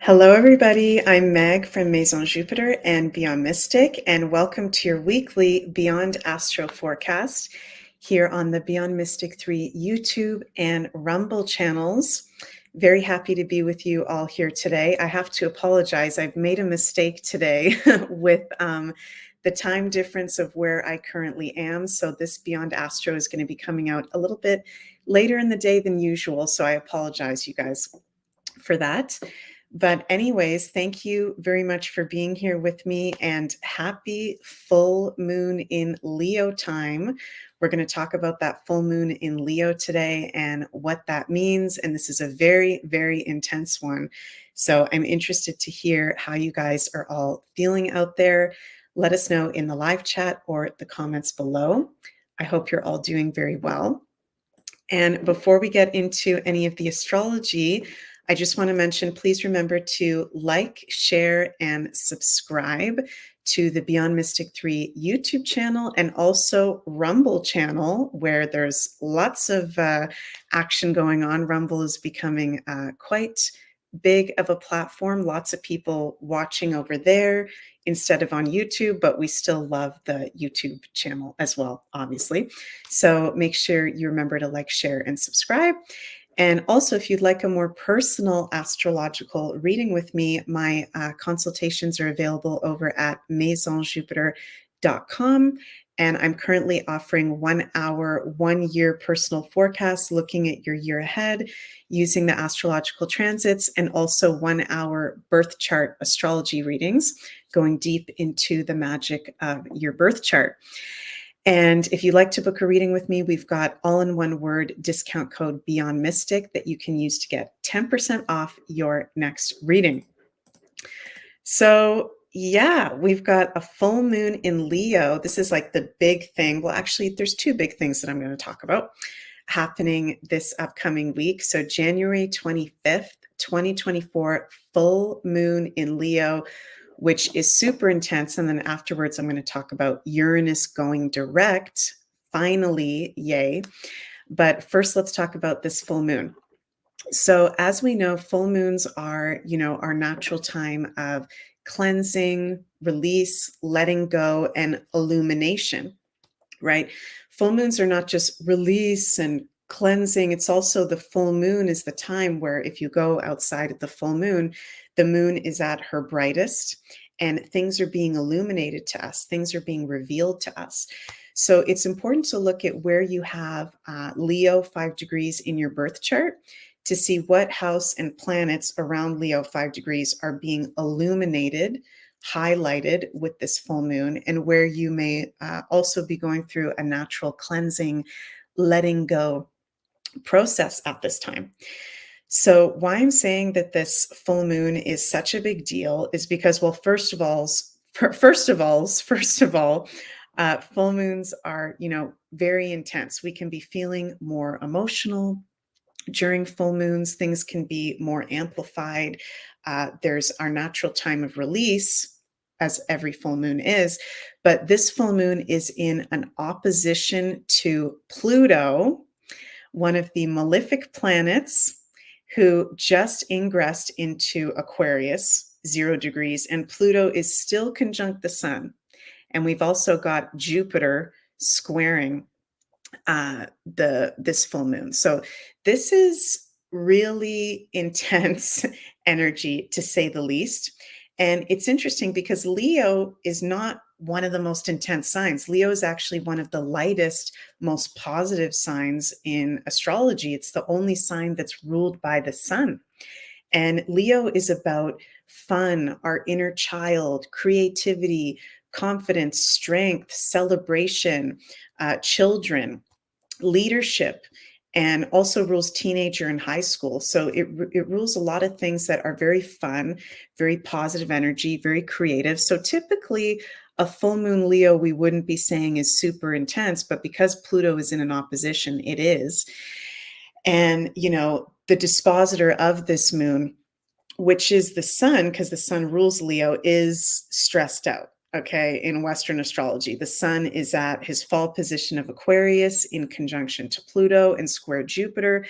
Hello, everybody. I'm Meg from Maison Jupiter and Beyond Mystic, and welcome to your weekly Beyond Astro forecast here on the Beyond Mystic 3 YouTube and Rumble channels. Very happy to be with you all here today. I have to apologize. I've made a mistake today with the time difference of where I currently am. So this Beyond Astro is going to be coming out a little bit later in the day than usual. So I apologize, you guys, for that. But anyways, thank you very much for being here with me, and happy full moon in Leo time. We're going to talk about that full moon in Leo today and what that means. And this is a very, very intense one. So I'm interested to hear how you guys are all feeling out there. Let us know in the live chat or the comments below. I hope you're all doing very well. And before we get into any of the astrology, I just want to mention, please remember to like, share, and subscribe to the Beyond Mystic 3 YouTube channel and also Rumble channel, where there's lots of action going on. Rumble is becoming quite big of a platform, lots of people watching over there instead of on YouTube, but we still love the YouTube channel as well, obviously. So make sure you remember to like, share, and subscribe. And also, if you'd like a more personal astrological reading with me, my consultations are available over at maisonjupiter.com. And I'm currently offering 1 hour, 1 year personal forecasts, looking at your year ahead using the astrological transits, and also 1 hour birth chart astrology readings, going deep into the magic of your birth chart. And if you'd like to book a reading with me, we've got all-in-one word discount code Beyond Mystic that you can use to get 10% off your next reading. So yeah, we've got a full moon in Leo. This is like the big thing. Well, actually, there's two big things that I'm going to talk about happening this upcoming week. So January 25th, 2024, full moon in Leo, which is super intense. And then afterwards, I'm going to talk about Uranus going direct. Finally, yay. But first, let's talk about this full moon. So as we know, full moons are, our natural time of cleansing, release, letting go, and illumination, right? Full moons are not just release and cleansing. It's also the full moon is the time where if you go outside at the moon is at her brightest and things are being illuminated to us. Things are being revealed to us. So it's important to look at where you have Leo 5 degrees in your birth chart to see what house and planets around Leo 5 degrees are being illuminated, highlighted with this full moon, and where you may also be going through a natural cleansing, letting go process at this time. So why I'm saying that this full moon is such a big deal is because, well, first of all, full moons are, very intense. We can be feeling more emotional during full moons. Things can be more amplified. There's our natural time of release, as every full moon is, but this full moon is in an opposition to Pluto, one of the malefic planets, who just ingressed into Aquarius, 0 degrees, and Pluto is still conjunct the sun. And we've also got Jupiter squaring this full moon. So this is really intense energy, to say the least. And it's interesting because Leo is not one of the most intense signs. Leo is actually one of the lightest, most positive signs in astrology. It's the only sign that's ruled by the sun. And Leo is about fun, our inner child, creativity, confidence, strength, celebration, children, leadership, and also rules teenager and high school. So it rules a lot of things that are very fun, very positive energy, very creative. So typically a full moon Leo, we wouldn't be saying is super intense, but because Pluto is in an opposition, it is. And, the dispositor of this moon, which is the sun, because the sun rules Leo, is stressed out. Okay, in Western astrology, the sun is at his fall position of Aquarius in conjunction to Pluto and square Jupiter.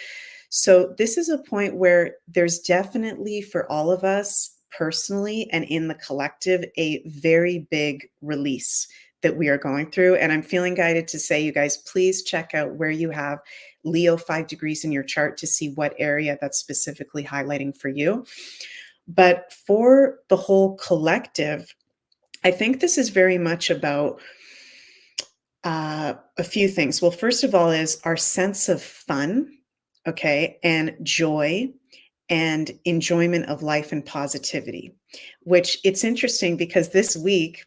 So this is a point where there's definitely for all of us personally and in the collective a very big release that we are going through. And I'm feeling guided to say, you guys, please check out where you have Leo 5 degrees in your chart to see what area that's specifically highlighting for you. But for the whole collective, I think this is very much about a few things. Well, first of all, is our sense of fun, okay, and joy and enjoyment of life and positivity, which it's interesting because this week,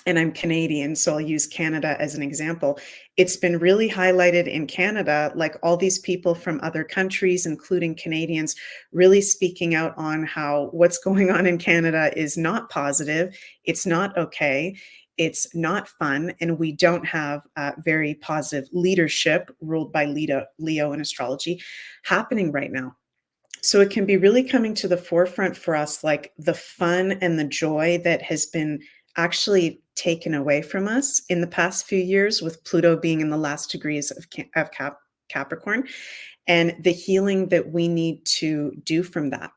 and I'm Canadian, so I'll use Canada as an example. It's been really highlighted in Canada, like all these people from other countries, including Canadians, really speaking out on how what's going on in Canada is not positive. It's not okay. It's not fun. And we don't have very positive leadership ruled by Leo in astrology happening right now. So it can be really coming to the forefront for us, like the fun and the joy that has been actually taken away from us in the past few years, with Pluto being in the last degrees of Capricorn, and the healing that we need to do from that.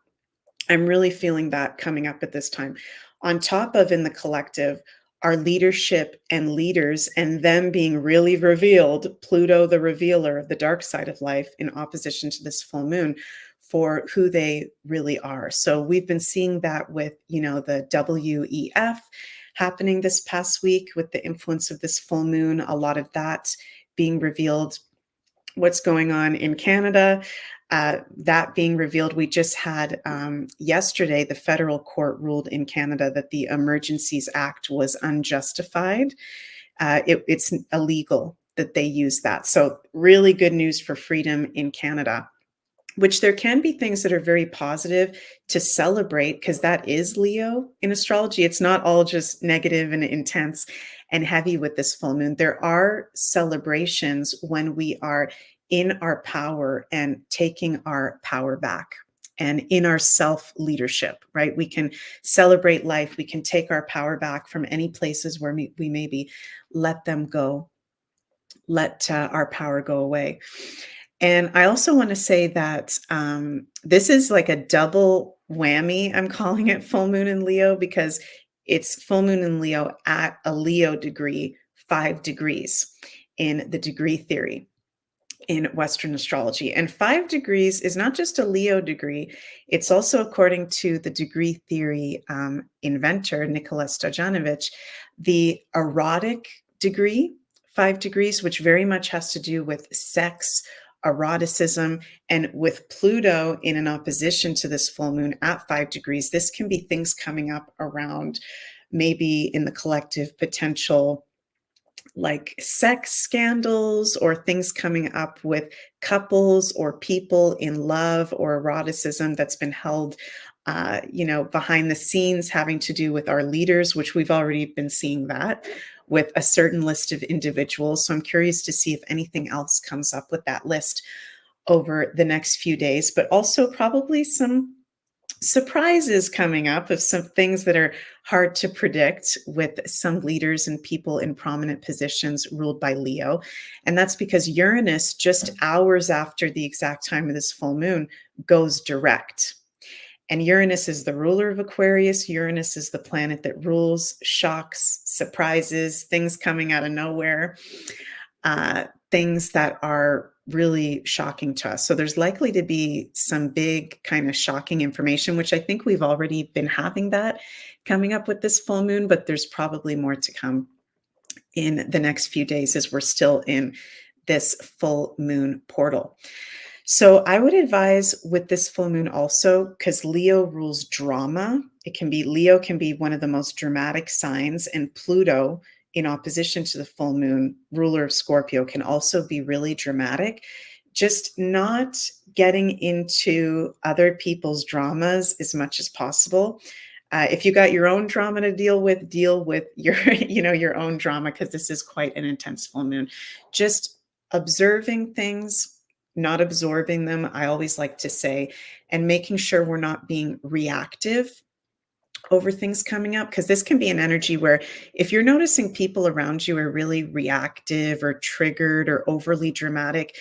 I'm really feeling that coming up at this time. On top of in the collective, our leadership and leaders and them being really revealed, Pluto, the revealer of the dark side of life, in opposition to this full moon, for who they really are. So we've been seeing that with, the WEF happening this past week with the influence of this full moon, a lot of that being revealed. What's going on in Canada, that being revealed. We just had yesterday, the federal court ruled in Canada that the Emergencies Act was unjustified. It's illegal that they use that. So really good news for freedom in Canada, which there can be things that are very positive to celebrate, because that is Leo in astrology. It's not all just negative and intense and heavy with this full moon. There are celebrations when we are in our power and taking our power back and in our self-leadership, right? We can celebrate life. We can take our power back from any places where we maybe let them go, let our power go away. And I also want to say that this is like a double whammy. I'm calling it full moon in Leo because it's full moon in Leo at a Leo degree, 5 degrees in the degree theory in Western astrology. And 5 degrees is not just a Leo degree. It's also, according to the degree theory inventor, Nikola Stojanovic, the erotic degree, 5 degrees, which very much has to do with sex, eroticism, and with Pluto in an opposition to this full moon at 5 degrees, this can be things coming up around maybe in the collective potential, like sex scandals or things coming up with couples or people in love or eroticism that's been held behind the scenes, having to do with our leaders, which we've already been seeing that with a certain list of individuals. So I'm curious to see if anything else comes up with that list over the next few days, but also probably some surprises coming up of some things that are hard to predict with some leaders and people in prominent positions ruled by Leo. And that's because Uranus, just hours after the exact time of this full moon, goes direct. And Uranus is the ruler of Aquarius. Uranus is the planet that rules shocks, surprises, things coming out of nowhere, things that are really shocking to us. So there's likely to be some big kind of shocking information, which I think we've already been having that coming up with this full moon, but there's probably more to come in the next few days as we're still in this full moon portal. So I would advise with this full moon also, because Leo rules drama. Leo can be one of the most dramatic signs, and Pluto in opposition to the full moon, ruler of Scorpio, can also be really dramatic. Just not getting into other people's dramas as much as possible. If you got your own drama to deal with your, your own drama, because this is quite an intense full moon. Just observing things, not absorbing them, I always like to say, and making sure we're not being reactive over things coming up, because this can be an energy where if you're noticing people around you are really reactive or triggered or overly dramatic,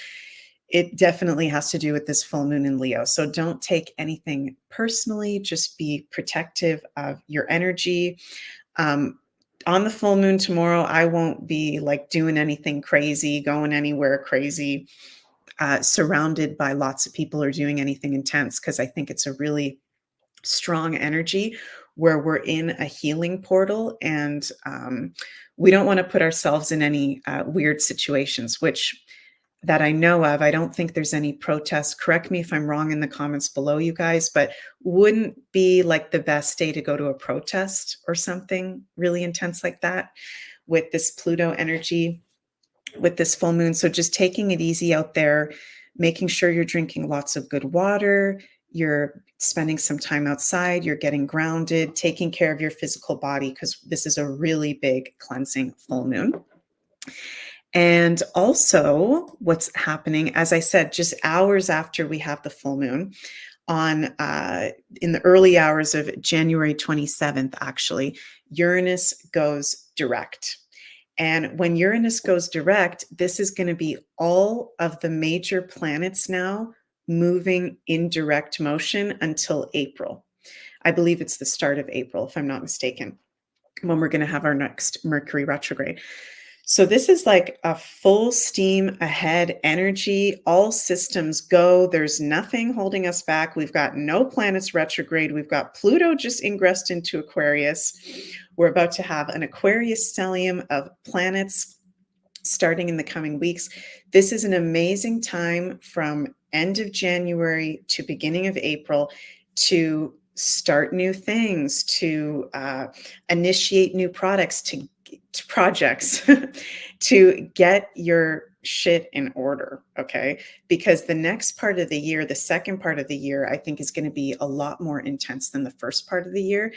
it definitely has to do with this full moon in Leo. So don't take anything personally. Just be protective of your energy. On the full moon tomorrow, I won't be like doing anything crazy, going anywhere crazy, surrounded by lots of people or doing anything intense, because I think it's a really strong energy where we're in a healing portal, and we don't want to put ourselves in any weird situations, which that I know of. I don't think there's any protests. Correct me if I'm wrong in the comments below, you guys, but wouldn't be like the best day to go to a protest or something really intense like that with this Pluto energy, with this full moon. So just taking it easy out there, making sure you're drinking lots of good water, you're spending some time outside, you're getting grounded, taking care of your physical body, because this is a really big cleansing full moon. And also what's happening, as I said, just hours after we have the full moon on in the early hours of January 27th, actually, Uranus goes direct. And when Uranus goes direct, this is going to be all of the major planets now moving in direct motion until April. I believe it's the start of April, if I'm not mistaken, when we're going to have our next Mercury retrograde. So this is like a full steam ahead energy, all systems go. There's nothing holding us back. We've got no planets retrograde. We've got Pluto just ingressed into Aquarius. We're about to have an Aquarius stellium of planets starting in the coming weeks. This is an amazing time from end of January to beginning of April to start new things, to initiate new projects, to get your shit in order, okay? Because the next part of the year, the second part of the year, I think is going to be a lot more intense than the first part of the year.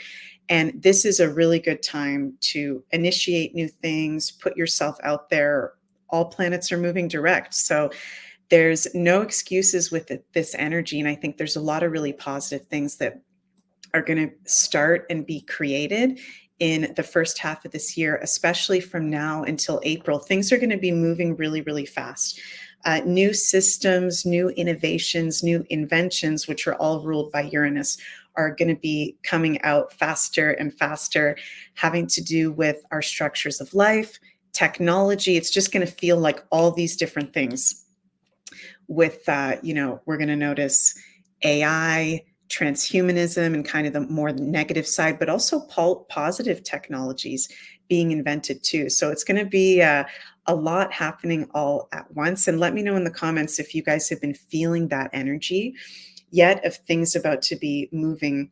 And this is a really good time to initiate new things, put yourself out there. All planets are moving direct. So there's no excuses with this energy. And I think there's a lot of really positive things that are going to start and be created in the first half of this year, especially from now until April. Things are going to be moving really, really fast. New systems, new innovations, new inventions, which are all ruled by Uranus, are going to be coming out faster and faster, having to do with our structures of life, technology. It's just going to feel like all these different things with, we're going to notice AI, transhumanism, and kind of the more negative side, but also positive technologies being invented too. So it's going to be a lot happening all at once. And let me know in the comments if you guys have been feeling that energy yet, of things about to be moving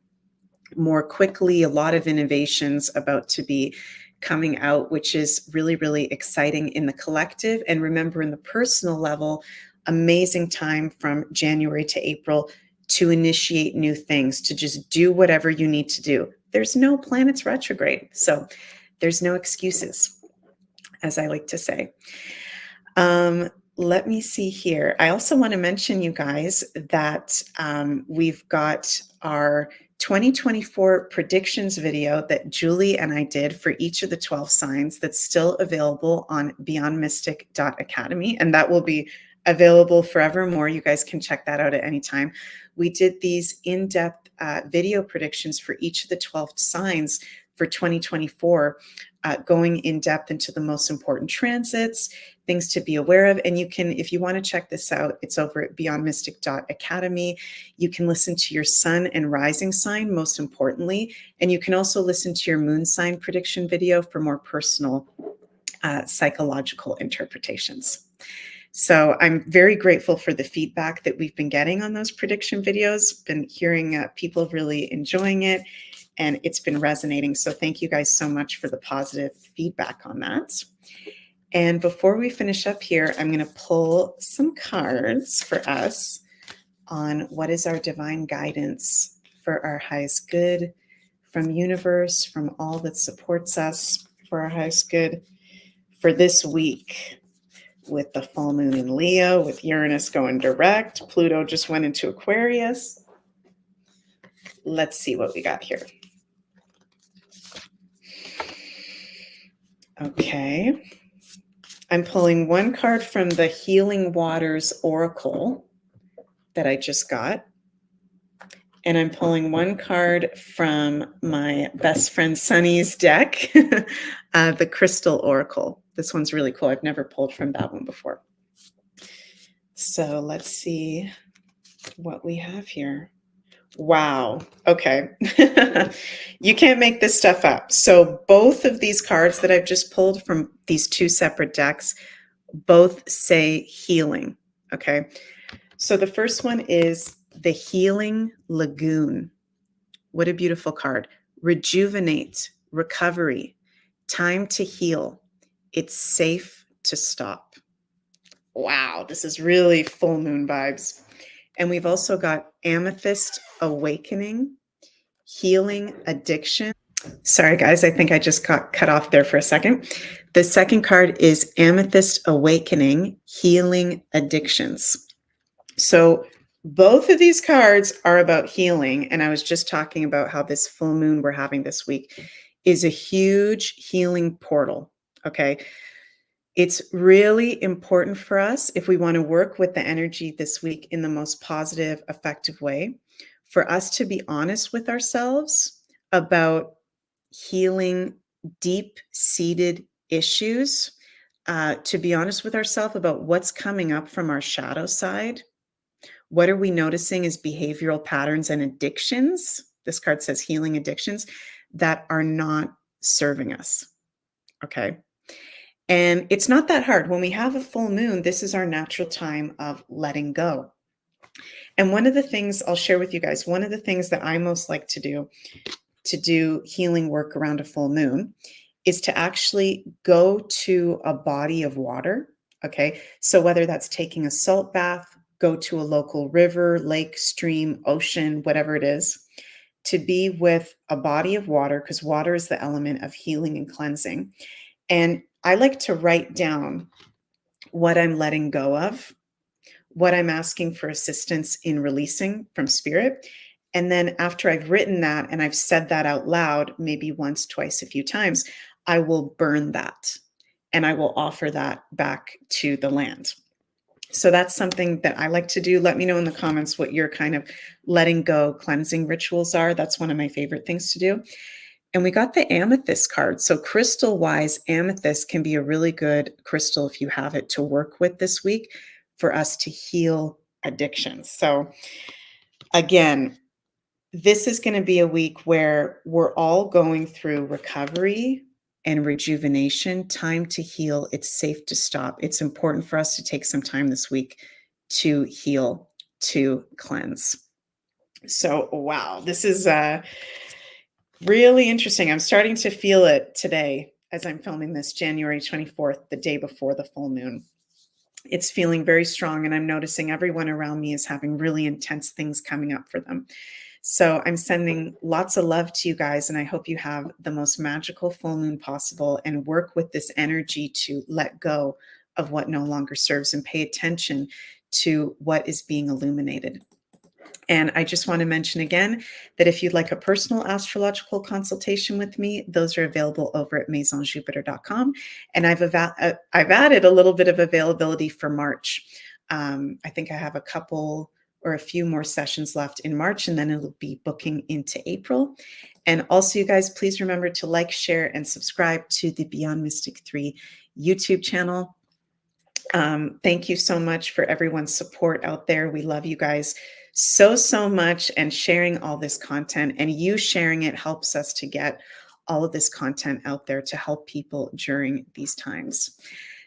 more quickly, a lot of innovations about to be coming out, which is really, really exciting in the collective. And remember, in the personal level, amazing time from January to April to initiate new things, to just do whatever you need to do. There's no planets retrograde, so there's no excuses, as I like to say. Let me see here. I also want to mention, you guys, that we've got our 2024 predictions video that Julie and I did for each of the 12 signs that's still available on beyondmystic.academy, and that will be available forevermore. You guys can check that out at any time. We did these in-depth video predictions for each of the 12 signs for 2024, going in depth into the most important transits, things to be aware of. And you can, if you want to check this out, it's over at beyondmystic.academy. You can listen to your sun and rising sign, most importantly, and you can also listen to your moon sign prediction video for more personal psychological interpretations. So I'm very grateful for the feedback that we've been getting on those prediction videos. Been hearing people really enjoying it, and it's been resonating. So thank you guys so much for the positive feedback on that. And before we finish up here, I'm going to pull some cards for us on what is our divine guidance for our highest good, from universe, from all that supports us, for our highest good for this week. With the full moon in Leo, with Uranus going direct, Pluto just went into Aquarius. Let's see what we got here. Okay. I'm pulling one card from the Healing Waters Oracle that I just got. And I'm pulling one card from my best friend Sunny's deck, the Crystal Oracle. This one's really cool. I've never pulled from that one before. So let's see what we have here. Wow. Okay. You can't make this stuff up. So both of these cards that I've just pulled from these two separate decks both say healing. Okay. So the first one is the Healing Lagoon. What a beautiful card. Rejuvenate, recovery, time to heal. It's safe to stop. Wow, this is really full moon vibes. And we've also got Amethyst Awakening, Healing Addiction. Sorry, guys, I think I just got cut off there for a second. The second card is Amethyst Awakening, Healing Addictions. So both of these cards are about healing. And I was just talking about how this full moon we're having this week is a huge healing portal. Okay. It's really important for us, if we want to work with the energy this week in the most positive, effective way, for us to be honest with ourselves about healing deep-seated issues, to be honest with ourselves about what's coming up from our shadow side. What are we noticing as behavioral patterns and addictions? This card says healing addictions that are not serving us. Okay. And it's not that hard. When we have a full moon, this is our natural time of letting go. And one of the things I'll share with you guys, one of the things that I most like to do healing work around a full moon is to actually go to a body of water. Okay. So whether that's taking a salt bath, go to a local river, lake, stream, ocean, whatever it is, to be with a body of water, because water is the element of healing and cleansing. And I like to write down what I'm letting go of, what I'm asking for assistance in releasing from spirit. And then after I've written that and I've said that out loud, maybe once, twice, a few times, I will burn that and I will offer that back to the land. So that's something that I like to do. Let me know in the comments what your kind of letting go cleansing rituals are. That's one of my favorite things to do. And we got the amethyst card. So crystal wise, amethyst can be a really good crystal if you have it to work with this week for us to heal addictions. So again, this is going to be a week where we're all going through recovery and rejuvenation, time to heal. It's safe to stop. It's important for us to take some time this week to heal, to cleanse. So, wow, this is really interesting. I'm starting to feel it today as I'm filming this January 24th, the day before the full moon. It's feeling very strong, and I'm noticing everyone around me is having really intense things coming up for them. So I'm sending lots of love to you guys, and I hope you have the most magical full moon possible and work with this energy to let go of what no longer serves and pay attention to what is being illuminated. And I just want to mention again that if you'd like a personal astrological consultation with me, those are available over at maisonjupiter.com. And I've added a little bit of availability for March. I think I have a couple or a few more sessions left in March, and then it'll be booking into April. And also, you guys, please remember to like, share, and subscribe to the Beyond Mystic 3 YouTube channel. Thank you so much for everyone's support out there. We love you guys so much, and sharing all this content, and you sharing it helps us to get all of this content out there to help people during these times.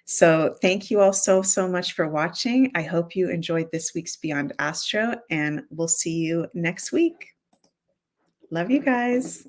So thank you all so much for watching. I hope you enjoyed this week's Beyond Astro, and we'll see you next week. Love you guys.